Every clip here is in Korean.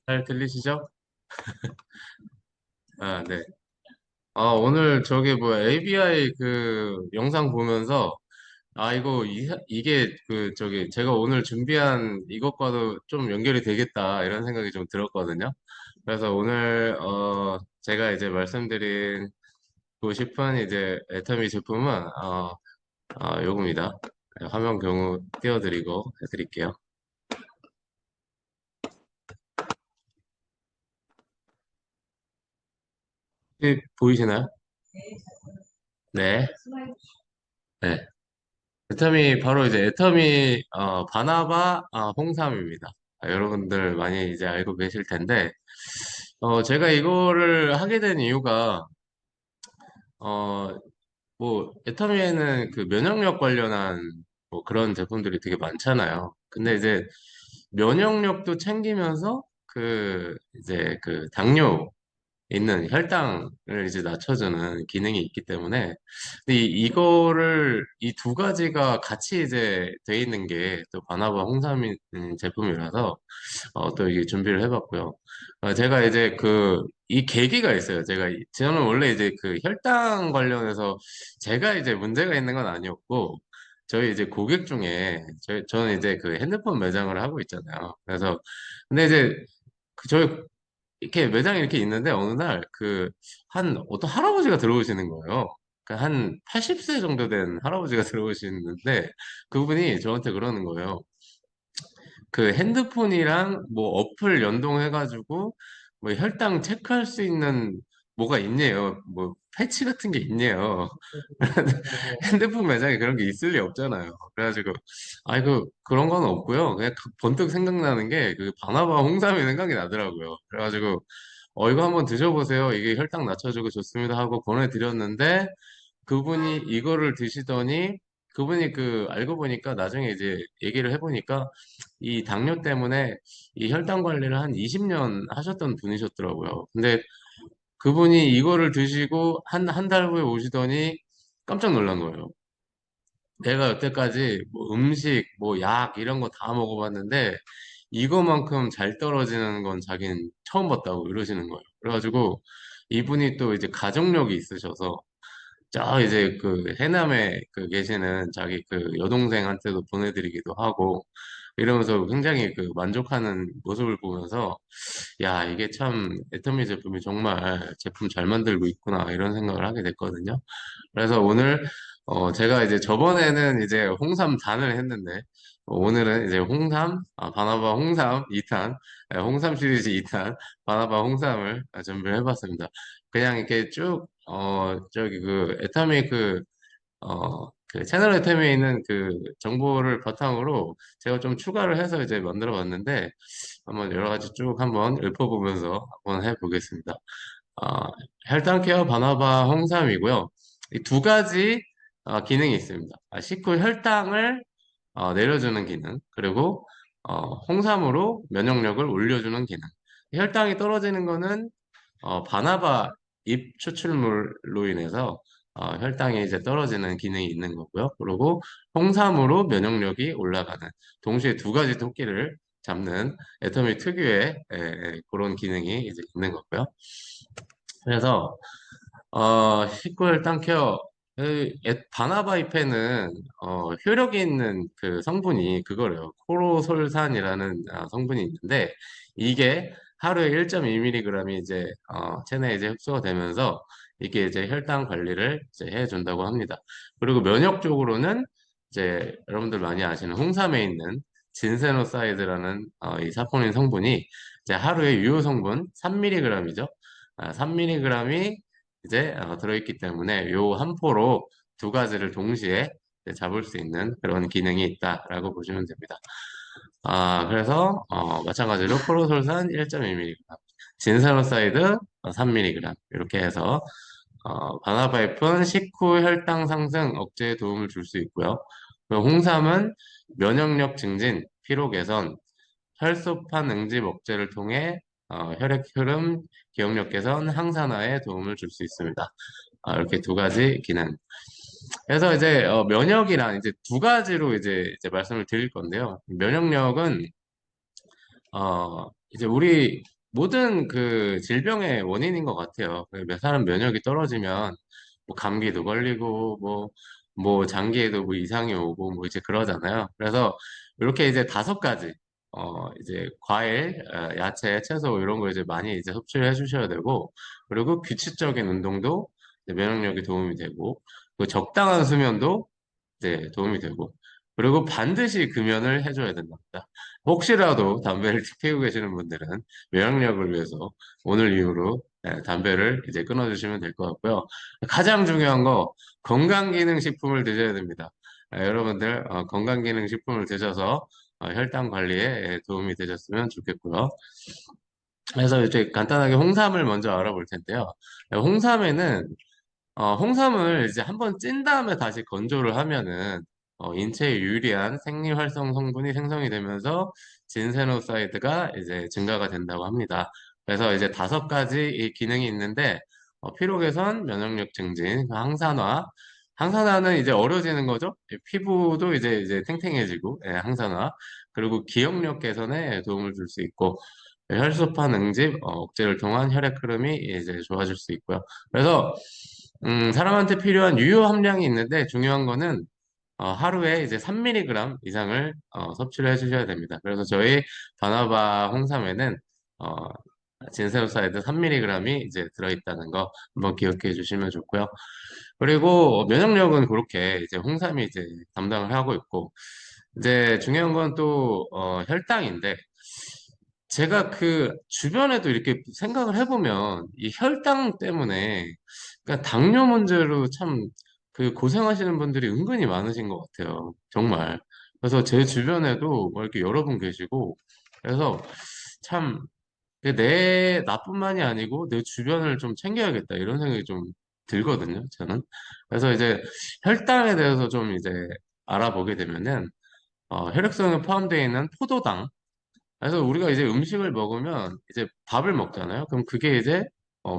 잘 들리시죠? 아, 네. 오늘 저기 뭐 ABI 그 영상 보면서 이거 이게 그 저기 제가 오늘 준비한 이것과도 좀 연결이 되겠다 이런 생각이 좀 들었거든요. 그래서 오늘 제가 이제 말씀드리고 싶은 이제 애터미 제품은 요겁니다. 화면 경우 띄워드리고 해드릴게요. 보이시나요? 네. 네. 애터미 바로 이제 애터미 바나바 홍삼입니다. 여러분들 많이 이제 알고 계실 텐데 제가 이거를 하게 된 이유가 어 뭐 애터미에는 그 면역력 관련한 뭐 그런 제품들이 되게 많잖아요. 근데 이제 면역력도 챙기면서 그 이제 그 당뇨 있는 혈당을 이제 낮춰주는 기능이 있기 때문에 근데 이거를 이 두 가지가 같이 이제 돼 있는 게 또 바나바 홍삼 제품이라서 또 이게 준비를 해봤고요. 제가 이제 이 계기가 있어요. 저는 원래 이제 그 혈당 관련해서 제가 이제 문제가 있는 건 아니었고 저희 이제 고객 중에 저는 이제 그 핸드폰 매장을 하고 있잖아요. 그래서 근데 이제 저희 이렇게 매장이 이렇게 있는데 어느 날 한 어떤 할아버지가 들어오시는 거예요. 한 80세 정도 된 할아버지가 들어오시는데 그분이 저한테 그러는 거예요. 그 핸드폰이랑 뭐 어플 연동해가지고 뭐 혈당 체크할 수 있는 뭐가 있네요. 뭐 패치 같은 게 있네요. 핸드폰 매장에 그런 게 있을 리 없잖아요. 그래가지고 그런 건 없고요. 그냥 번뜩 생각나는 게 그 바나바 홍삼이 생각이 나더라고요. 그래가지고 이거 한번 드셔보세요. 이게 혈당 낮춰주고 좋습니다 하고 보내드렸는데 그분이 이거를 드시더니 그분이 알고 보니까 나중에 이제 얘기를 해보니까 이 당뇨 때문에 이 혈당 관리를 한 20년 하셨던 분이셨더라고요. 근데 그분이 이거를 드시고 한 달 후에 오시더니 깜짝 놀란 거예요. 내가 여태까지 뭐 음식, 뭐 약 이런 거 다 먹어봤는데 이거만큼 잘 떨어지는 건 자기는 처음 봤다고 이러시는 거예요. 그래가지고 이분이 또 이제 가족력이 있으셔서 저 이제 그 해남에 계시는 자기 여동생한테도 보내드리기도 하고 이러면서 굉장히 만족하는 모습을 보면서 야 이게 참 애터미 제품이 정말 제품 잘 만들고 있구나 이런 생각을 하게 됐거든요. 그래서 오늘 제가 이제 저번에는 이제 홍삼 단을 했는데 오늘은 이제 바나바 홍삼 2탄 홍삼 시리즈 2탄 바나바 홍삼을 준비를 해봤습니다. 그냥 이렇게 쭉 저기 애터미 채널 애터미에 있는 정보를 바탕으로 제가 좀 추가를 해서 이제 만들어 봤는데 한번 여러 가지 쭉 한번 읊어보면서 한번 해보겠습니다. 어, 혈당 케어 바나바 홍삼이고요. 이 두 가지 기능이 있습니다. 식후 혈당을 내려주는 기능, 그리고 홍삼으로 면역력을 올려주는 기능. 혈당이 떨어지는 거는 바나바 잎 추출물로 인해서 혈당이 이제 떨어지는 기능이 있는 거고요. 그리고 홍삼으로 면역력이 올라가는 동시에 두 가지 토끼를 잡는 애터미 특유의 그런 기능이 이제 있는 거고요. 그래서 식구 혈당 케어 바나바 잎에는 효력이 있는 그 성분이 그거래요. 코로솔산이라는 성분이 있는데 이게 하루에 1.2mg이 이제 체내에 이제 흡수가 되면서 이게 이제 혈당 관리를 이제 해준다고 합니다. 그리고 면역 쪽으로는 이제 여러분들 많이 아시는 홍삼에 있는 진세노사이드라는 이 사포닌 성분이 이제 하루에 유효 성분 3mg이죠. 3mg이 이제 들어있기 때문에 요 한 포로 두 가지를 동시에 이제 잡을 수 있는 그런 기능이 있다라고 보시면 됩니다. 그래서 마찬가지로 프로솔산 1.2mg, 진사로사이드 3mg 이렇게 해서 바나바이프는 식후 혈당 상승 억제에 도움을 줄 수 있고요. 그리고 홍삼은 면역력 증진, 피로 개선, 혈소판 응집 억제를 통해 혈액 흐름, 기억력 개선, 항산화에 도움을 줄 수 있습니다. 이렇게 두 가지 기능. 그래서 이제 면역이란 이제 두 가지로 이제 말씀을 드릴 건데요. 면역력은 이제 우리 모든 그 질병의 원인인 것 같아요. 몇 사람 면역이 떨어지면 뭐 감기도 걸리고 뭐 장기에도 뭐 이상이 오고 뭐 이제 그러잖아요. 그래서 이렇게 이제 5가지 이제 과일, 야채, 채소 이런 거 이제 많이 이제 섭취를 해주셔야 되고 그리고 규칙적인 운동도 이제 면역력에 도움이 되고 그 적당한 수면도 네, 도움이 되고. 그리고 반드시 금연을 해줘야 된답니다. 혹시라도 담배를 피우고 계시는 분들은 면역력을 위해서 오늘 이후로 담배를 이제 끊어주시면 될 것 같고요. 가장 중요한 거 건강기능식품을 드셔야 됩니다. 여러분들 건강기능식품을 드셔서 혈당 관리에 도움이 되셨으면 좋겠고요. 그래서 이제 간단하게 홍삼을 먼저 알아볼 텐데요. 홍삼에는 홍삼을 이제 한번 찐 다음에 다시 건조를 하면은 인체에 유리한 생리활성 성분이 생성이 되면서 진세노사이드가 이제 증가가 된다고 합니다. 그래서 이제 5가지 이 기능이 있는데 피로 개선, 면역력 증진, 항산화. 항산화는 이제 어려지는 거죠. 피부도 이제 탱탱해지고 항산화. 그리고 기억력 개선에 도움을 줄 수 있고 혈소판 응집, 억제를 통한 혈액 흐름이 이제 좋아질 수 있고요. 그래서 사람한테 필요한 유효 함량이 있는데 중요한 거는 하루에 이제 3mg 이상을 섭취를 해주셔야 됩니다. 그래서 저희 바나바 홍삼에는 어, 진세로사이드 3mg이 이제 들어있다는 거 한번 기억해 주시면 좋고요. 그리고 면역력은 그렇게 이제 홍삼이 이제 담당을 하고 있고 이제 중요한 건 또 혈당인데 제가 그 주변에도 이렇게 생각을 해보면 이 혈당 때문에 그러니까 당뇨 문제로 참 그 고생하시는 분들이 은근히 많으신 것 같아요. 정말. 그래서 제 주변에도 뭐 이렇게 여러 분 계시고 그래서 참 나뿐만이 아니고 내 주변을 좀 챙겨야겠다 이런 생각이 좀 들거든요. 저는. 그래서 이제 혈당에 대해서 좀 이제 알아보게 되면은 혈액성에 포함되어 있는 포도당 그래서 우리가 이제 음식을 먹으면 이제 밥을 먹잖아요. 그럼 그게 이제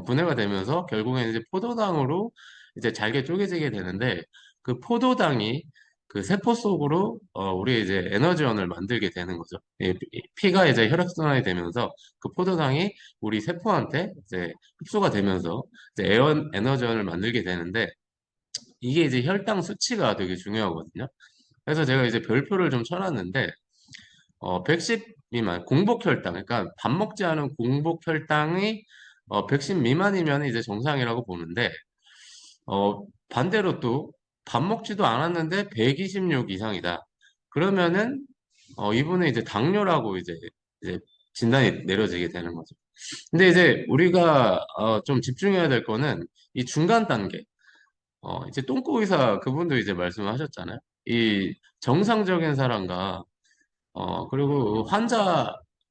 분해가 되면서 결국엔 이제 포도당으로 이제 잘게 쪼개지게 되는데 그 포도당이 그 세포 속으로 우리 이제 에너지원을 만들게 되는 거죠. 피가 이제 혈액순환이 되면서 그 포도당이 우리 세포한테 이제 흡수가 되면서 이제 에너지원을 만들게 되는데 이게 이제 혈당 수치가 되게 중요하거든요. 그래서 제가 이제 별표를 좀 쳐놨는데 110 미만, 공복 혈당, 그러니까 밥 먹지 않은 공복 혈당이 110 미만이면 이제 정상이라고 보는데, 반대로 또 밥 먹지도 않았는데 126 이상이다. 그러면은 이분은 이제 당뇨라고 이제 진단이 내려지게 되는 거죠. 근데 이제 우리가 좀 집중해야 될 거는 이 중간 단계. 이제 똥꼬 의사 그분도 이제 말씀하셨잖아요. 이 정상적인 사람과 그리고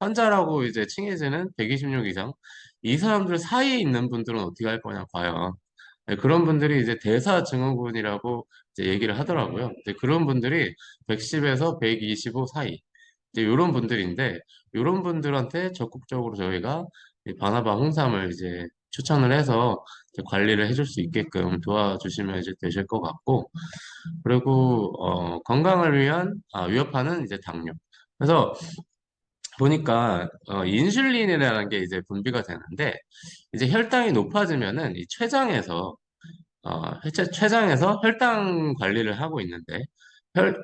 환자라고 이제 칭해지는 126 이상, 이 사람들 사이에 있는 분들은 어떻게 할 거냐, 과연. 네, 그런 분들이 이제 대사증후군이라고 이제 얘기를 하더라고요. 이제 그런 분들이 110에서 125 사이, 이제 이런 분들인데, 이런 분들한테 적극적으로 저희가 이 바나바 홍삼을 이제 추천을 해서 이제 관리를 해줄 수 있게끔 도와주시면 이제 되실 것 같고, 그리고 건강을 위한 위협하는 이제 당뇨. 그래서 보니까 인슐린이라는 게 이제 분비가 되는데 이제 혈당이 높아지면은 이 췌장에서 혈당 관리를 하고 있는데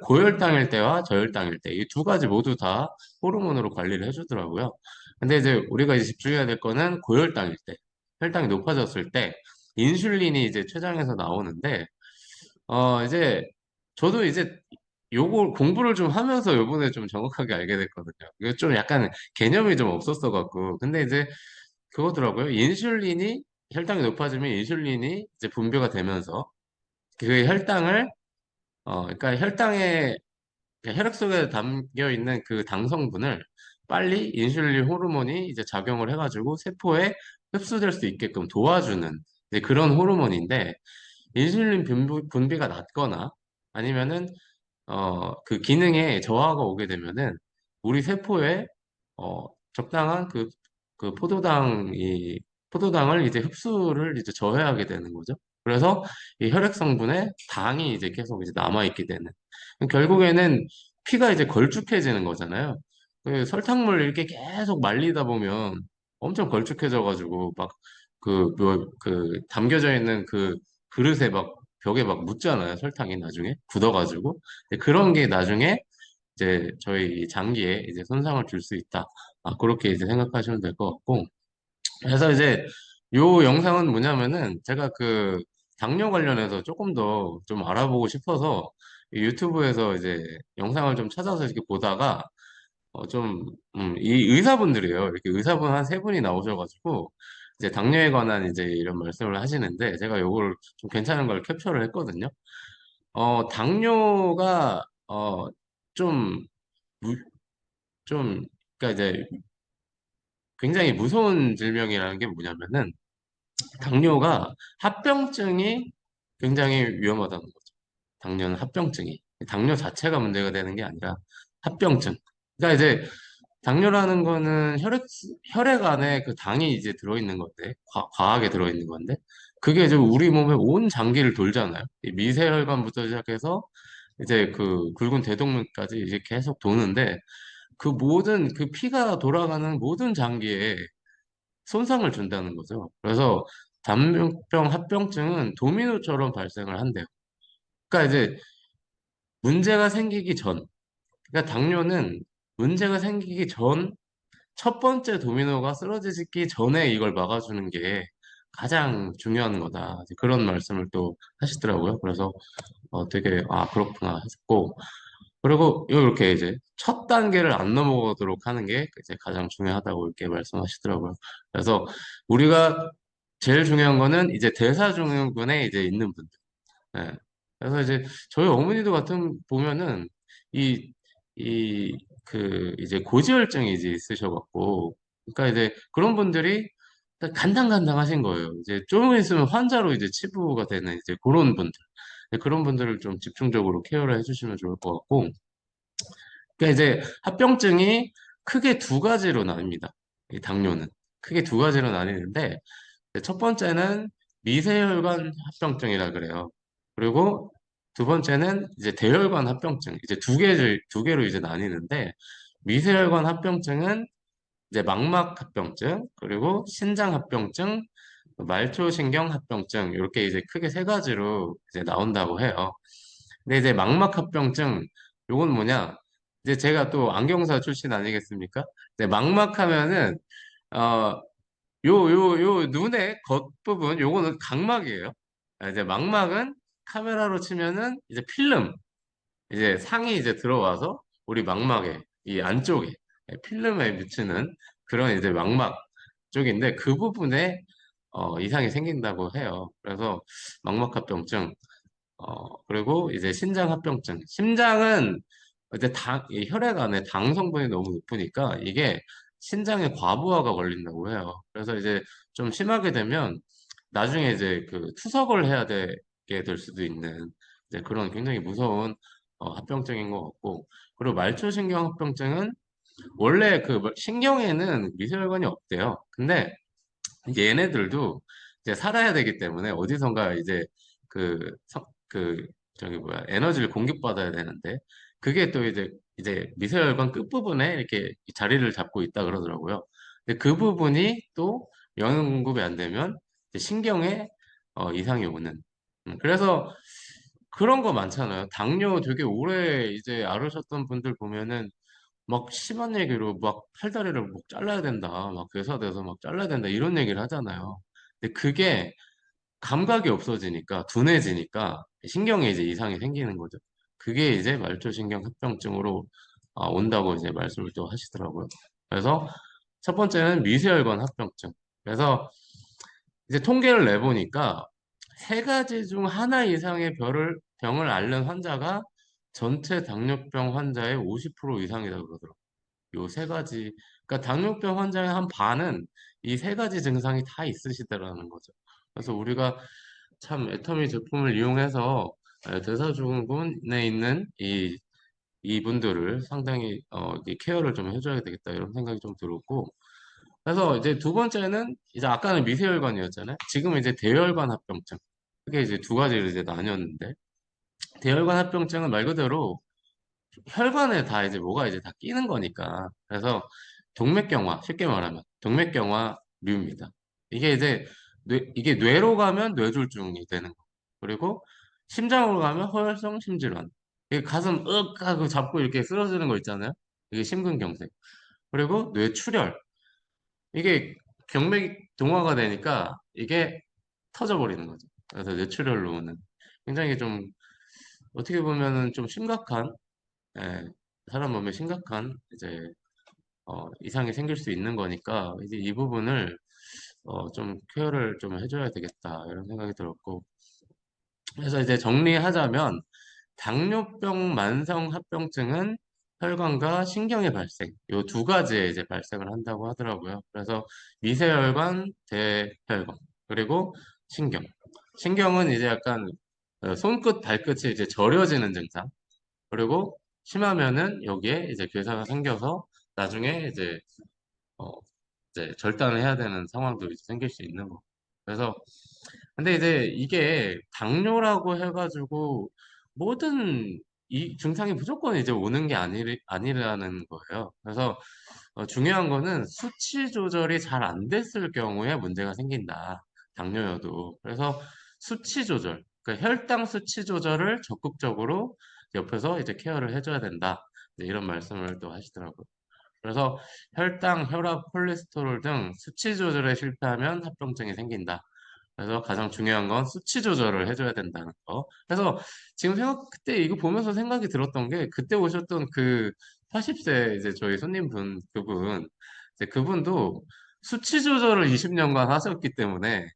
고혈당일 때와 저혈당일 때 이 2가지 모두 다 호르몬으로 관리를 해주더라고요. 근데 이제 우리가 이제 집중해야 될 거는 고혈당일 때 혈당이 높아졌을 때 인슐린이 이제 췌장에서 나오는데 이제 저도 이제 요걸 공부를 좀 하면서 요번에 좀 정확하게 알게 됐거든요. 이거 좀 약간 개념이 좀 없었어 갖고. 근데 이제 그거더라고요. 인슐린이 혈당이 높아지면 인슐린이 이제 분비가 되면서 그 혈당을 그러니까 그러니까 혈액 속에 담겨 있는 그 당 성분을 빨리 인슐린 호르몬이 이제 작용을 해가지고 세포에 흡수될 수 있게끔 도와주는 이제 그런 호르몬인데 인슐린 분비가 낮거나 아니면은 그 기능에 저하가 오게 되면은 우리 세포에 적당한 그 포도당을 이제 흡수를 이제 저해하게 되는 거죠. 그래서 이 혈액 성분에 당이 이제 계속 이제 남아있게 되는. 결국에는 피가 이제 걸쭉해지는 거잖아요. 그 설탕물 이렇게 계속 말리다 보면 엄청 걸쭉해져가지고 막 그 담겨져 있는 그 그릇에 막 벽에 막 묻잖아요. 설탕이 나중에 굳어가지고. 근데 그런 게 나중에 이제 저희 장기에 이제 손상을 줄 수 있다. 그렇게 이제 생각하시면 될 것 같고. 그래서 이제 요 영상은 뭐냐면은 제가 그 당뇨 관련해서 조금 더 좀 알아보고 싶어서 이 유튜브에서 이제 영상을 좀 찾아서 이렇게 보다가 이 의사분들이에요. 이렇게 의사분 한 세 분이 나오셔가지고 이제 당뇨에 관한 이제 이런 말씀을 하시는데 제가 요걸 좀 괜찮은 걸 캡처를 했거든요. 당뇨가 좀 무- 좀 그러니까 이제 굉장히 무서운 질병이라는 게 뭐냐면은 당뇨가 합병증이 굉장히 위험하다는 거죠. 당뇨는 합병증이. 당뇨 자체가 문제가 되는 게 아니라 합병증. 그러니까 이제 당뇨라는 거는 혈액 안에 그 당이 이제 들어있는 건데, 과하게 들어있는 건데, 그게 이제 우리 몸의 온 장기를 돌잖아요. 이 미세혈관부터 시작해서 이제 그 굵은 대동맥까지 이제 계속 도는데, 그 모든 그 피가 돌아가는 모든 장기에 손상을 준다는 거죠. 그래서 당뇨병 합병증은 도미노처럼 발생을 한대요. 그러니까 이제 문제가 생기기 전, 그러니까 당뇨는 문제가 생기기 전 첫 번째 도미노가 쓰러지기 전에 이걸 막아주는 게 가장 중요한 거다. 이제 그런 말씀을 또 하시더라고요. 그래서 되게 그렇구나 했고 그리고 이렇게 이제 첫 단계를 안 넘어가도록 하는 게 이제 가장 중요하다고 이렇게 말씀하시더라고요. 그래서 우리가 제일 중요한 거는 이제 대사증후군에 이제 있는 분들. 예. 그래서 이제 저희 어머니도 같은 보면은 이 이제 고지혈증이 이제 있으셔갖고 그러니까 이제 그런 분들이 딱 간당간당하신 거예요. 이제 조금 있으면 환자로 이제 치부가 되는 이제 그런 분들. 그런 분들을 좀 집중적으로 케어를 해주시면 좋을 것 같고 그러니까 이제 합병증이 크게 두 가지로 나뉩니다. 이 당뇨는 크게 두 가지로 나뉘는데 첫 번째는 미세혈관 합병증이라 그래요. 그리고 두 번째는 이제 대혈관 합병증. 이제 두 개로 이제 나뉘는데 미세혈관 합병증은 이제 망막 합병증, 그리고 신장 합병증, 말초신경 합병증 이렇게 이제 크게 세 가지로 이제 나온다고 해요. 근데 이제 망막 합병증 요건 뭐냐? 이제 제가 또 안경사 출신 아니겠습니까? 이제 망막 하면은 어 요 눈의 겉부분, 요거는 각막이에요. 이제 망막은 카메라로 치면은 이제 필름, 이제 상이 이제 들어와서 우리 망막에, 이 안쪽에, 필름에 미치는 그런 이제 망막 쪽인데 그 부분에 이상이 생긴다고 해요. 그래서 망막합병증, 그리고 이제 신장합병증. 심장은 이제 이 혈액 안에 당 성분이 너무 높으니까 이게 신장에 과부하가 걸린다고 해요. 그래서 이제 좀 심하게 되면 나중에 이제 그 투석을 해야 되게 될 수도 있는 이제 그런 굉장히 무서운 합병증인 것 같고 그리고 말초신경 합병증은 원래 그 신경에는 미세혈관이 없대요. 근데 얘네들도 이제 살아야 되기 때문에 어디선가 이제 그, 저기 뭐야, 에너지를 공급받아야 되는데, 그게 또 이제 미세혈관 끝부분에 이렇게 자리를 잡고 있다 그러더라고요. 근데 그 부분이 또 영양 공급이 안 되면 이제 신경에 이상이 오는. 그래서 그런 거 많잖아요. 당뇨 되게 오래 이제 앓으셨던 분들 보면은 막 심한 얘기로 막 팔다리를 막 잘라야 된다. 막 괴사돼서 막 잘라야 된다. 이런 얘기를 하잖아요. 근데 그게 감각이 없어지니까 둔해지니까 신경에 이제 이상이 생기는 거죠. 그게 이제 말초신경 합병증으로 온다고 이제 말씀을 또 하시더라고요. 그래서 첫 번째는 미세혈관 합병증. 그래서 이제 통계를 내보니까 세 가지 중 하나 이상의 병을 앓는 환자가 전체 당뇨병 환자의 50% 이상이다 그러더라고요. 요 세 가지, 그러니까 당뇨병 환자의 한 반은 이 세 가지 증상이 다 있으시다라는 거죠. 그래서 우리가 참 애터미 제품을 이용해서 대사증후군에 있는 이분들을 상당히 이 케어를 좀 해줘야 되겠다 이런 생각이 좀 들었고 그래서 이제 두 번째는 이제 아까는 미세혈관이었잖아요. 지금 이제 대혈관 합병증. 그게 이제 두 가지로 이제 나뉘었는데 대혈관 합병증은 말 그대로 혈관에 다 이제 뭐가 이제 다 끼는 거니까. 그래서 동맥경화, 쉽게 말하면 동맥경화류입니다. 이게 이제 이게 뇌로 가면 뇌졸중이 되는 거. 그리고 심장으로 가면 허혈성 심질환. 이게 가슴 으악 하고 잡고 이렇게 쓰러지는 거 있잖아요. 이게 심근경색. 그리고 뇌출혈. 이게 경맥이 동화가 되니까 이게 터져버리는 거죠. 그래서 뇌출혈로 오는 굉장히 좀 어떻게 보면은 좀 심각한 예, 사람 몸에 심각한 이제 이상이 생길 수 있는 거니까 이제 이 부분을 좀 케어를 좀 해줘야 되겠다 이런 생각이 들었고 그래서 이제 정리하자면 당뇨병 만성 합병증은 혈관과 신경의 발생 요 두 가지에 이제 발생을 한다고 하더라고요. 그래서 미세혈관, 대혈관 그리고 신경 신경은 이제 약간 손끝 발끝이 이제 저려지는 증상 그리고 심하면은 여기에 이제 괴사가 생겨서 나중에 어, 이제 절단을 해야 되는 상황도 이제 생길 수 있는 거. 그래서 근데 이제 이게 당뇨라고 해가지고 모든 이 증상이 무조건 이제 오는 게 아니라는 거예요. 그래서 중요한 거는 수치 조절이 잘 안 됐을 경우에 문제가 생긴다. 당뇨여도. 그래서 수치 조절, 그러니까 혈당 수치 조절을 적극적으로 옆에서 이제 케어를 해줘야 된다. 이제 이런 말씀을 또 하시더라고요. 그래서 혈당, 혈압, 콜레스테롤 등 수치 조절에 실패하면 합병증이 생긴다. 그래서 가장 중요한 건 수치 조절을 해줘야 된다는 거. 그래서 지금 그때 이거 보면서 생각이 들었던 게 그때 오셨던 그 80세 이제 저희 손님분 그분 이제 그분도 수치 조절을 20년간 하셨기 때문에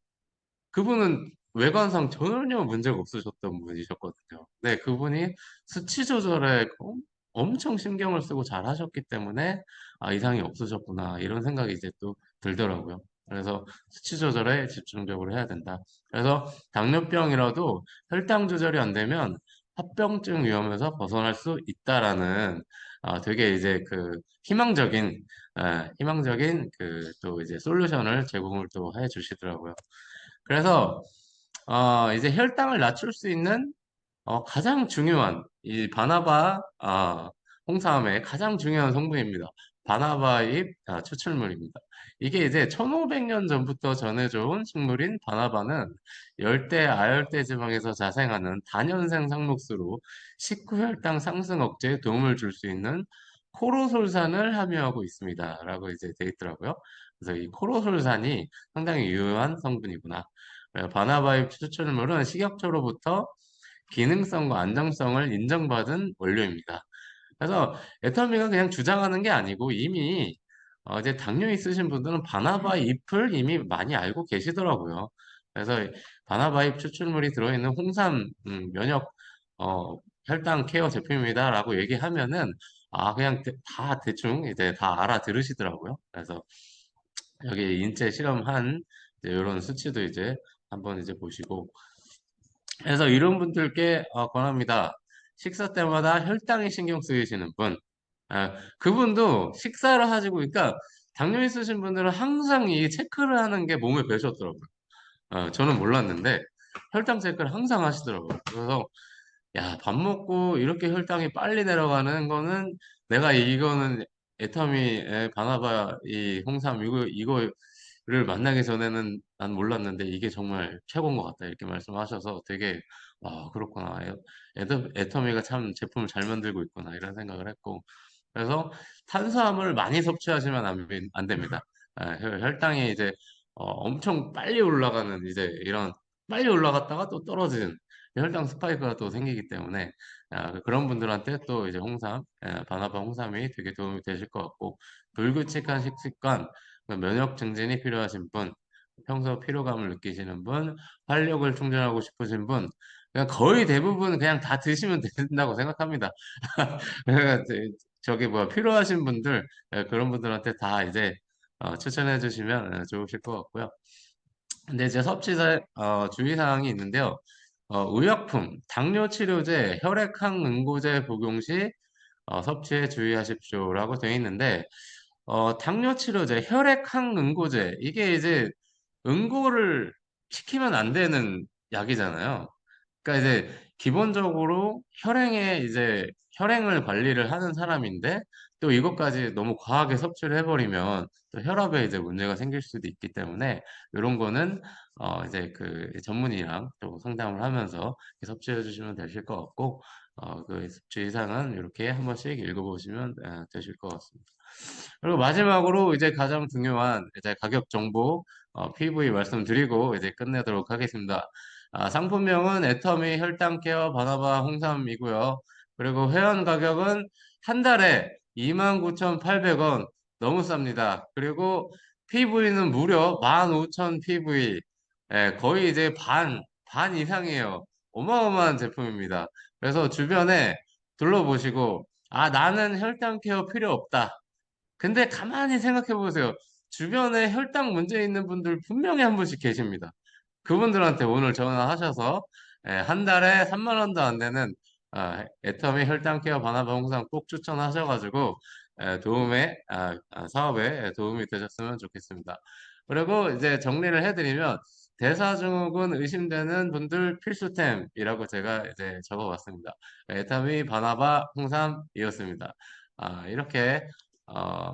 그분은 외관상 전혀 문제가 없으셨던 분이셨거든요. 네, 그분이 수치 조절에 엄청 신경을 쓰고 잘 하셨기 때문에 아, 이상이 없으셨구나 이런 생각이 이제 또 들더라고요. 그래서 수치 조절에 집중적으로 해야 된다. 그래서 당뇨병이라도 혈당 조절이 안 되면 합병증 위험에서 벗어날 수 있다라는 되게 이제 그 희망적인 그 또 이제 솔루션을 제공을 또 해 주시더라고요. 그래서 이제 혈당을 낮출 수 있는 가장 중요한 이 바나바 홍삼의 가장 중요한 성분입니다. 바나바잎 추출물입니다. 이게 이제 1500년 전부터 전해져 온 식물인 바나바는 열대 아열대 지방에서 자생하는 다년생 상록수로 식후 혈당 상승 억제에 도움을 줄 수 있는 코로솔산을 함유하고 있습니다. 라고 이제 돼 있더라고요. 그래서 이 코로솔산이 상당히 유효한 성분이구나. 바나바잎 추출물은 식약처로부터 기능성과 안정성을 인정받은 원료입니다. 그래서 애터미가 그냥 주장하는 게 아니고 이미 이제 당뇨 있으신 분들은 바나바 잎을 이미 많이 알고 계시더라고요. 그래서 바나바 잎 추출물이 들어있는 홍삼 면역 혈당 케어 제품입니다라고 얘기하면은 그냥 다 대충 이제 다 알아들으시더라고요. 그래서 여기 인체 실험한 이런 수치도 이제 한번 이제 보시고 그래서 이런 분들께 권합니다. 식사 때마다 혈당이 신경 쓰이시는 분, 그분도 식사를 하시고, 그러니까 당뇨 있으신 분들은 항상 이 체크를 하는 게 몸에 배셨더라고요. 저는 몰랐는데 혈당 체크를 항상 하시더라고요. 그래서 야, 밥 먹고 이렇게 혈당이 빨리 내려가는 거는 내가 이거는 애터미의 바나바 이 홍삼 이거를 만나기 전에는 난 몰랐는데 이게 정말 최고인 것 같다 이렇게 말씀하셔서 되게 그렇구나 애터미가 참 제품을 잘 만들고 있구나 이런 생각을 했고 그래서 탄수화물을 많이 섭취하시면 안 됩니다. 혈당이 이제 엄청 빨리 올라가는 이제 이런 빨리 올라갔다가 또 떨어지는 혈당 스파이크가 또 생기기 때문에 그런 분들한테 또 이제 바나바 홍삼이 되게 도움이 되실 것 같고 불규칙한 식습관, 면역 증진이 필요하신 분, 평소 피로감을 느끼시는 분, 활력을 충전하고 싶으신 분, 그냥 거의 대부분 그냥 다 드시면 된다고 생각합니다. 그러니까 저기 뭐야 필요하신 분들 그런 분들한테 다 이제 추천해 주시면 좋으실 것 같고요. 근데 이제 주의사항이 있는데요. 의약품, 당뇨 치료제, 혈액 항응고제 복용 시 섭취에 주의하십시오라고 되어 있는데, 당뇨 치료제, 혈액 항응고제, 이게 이제 응고를 시키면 안 되는 약이잖아요. 그러니까 이제 기본적으로 혈행에 이제 혈행을 관리를 하는 사람인데 또 이것까지 너무 과하게 섭취를 해버리면 또 혈압에 이제 문제가 생길 수도 있기 때문에 이런 거는 이제 그 전문의랑 또 상담을 하면서 섭취해 주시면 되실 것 같고 그 주의사항은 이렇게 한 번씩 읽어보시면 되실 것 같습니다. 그리고 마지막으로 이제 가장 중요한 이제 가격 정보 PV 말씀드리고 이제 끝내도록 하겠습니다. 상품명은 애터미 혈당 케어 바나바 홍삼이고요. 그리고 회원 가격은 한 달에 29,800원 너무 쌉니다. 그리고 PV는 무려 15,000 PV. 예, 거의 이제 반 이상이에요. 어마어마한 제품입니다. 그래서 주변에 둘러보시고, 나는 혈당 케어 필요 없다. 근데 가만히 생각해 보세요. 주변에 혈당 문제 있는 분들 분명히 한 분씩 계십니다. 그분들한테 오늘 전화하셔서 한 달에 3만 원도 안 되는 애터미 혈당 케어 바나바 홍삼 꼭 추천하셔가지고 사업에 도움이 되셨으면 좋겠습니다. 그리고 이제 정리를 해드리면 대사증후군 의심되는 분들 필수템이라고 제가 이제 적어봤습니다. 애터미 바나바 홍삼이었습니다. 이렇게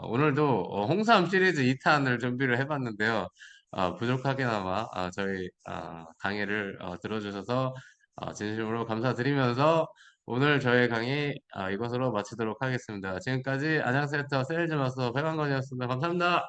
오늘도 홍삼 시리즈 2탄을 준비를 해봤는데요. 부족하게나마 저희 강의를 들어주셔서 진심으로 감사드리면서 오늘 저희 강의 이것으로 마치도록 하겠습니다. 지금까지 안양센터 세일즈 마스터 백왕건이었습니다. 감사합니다.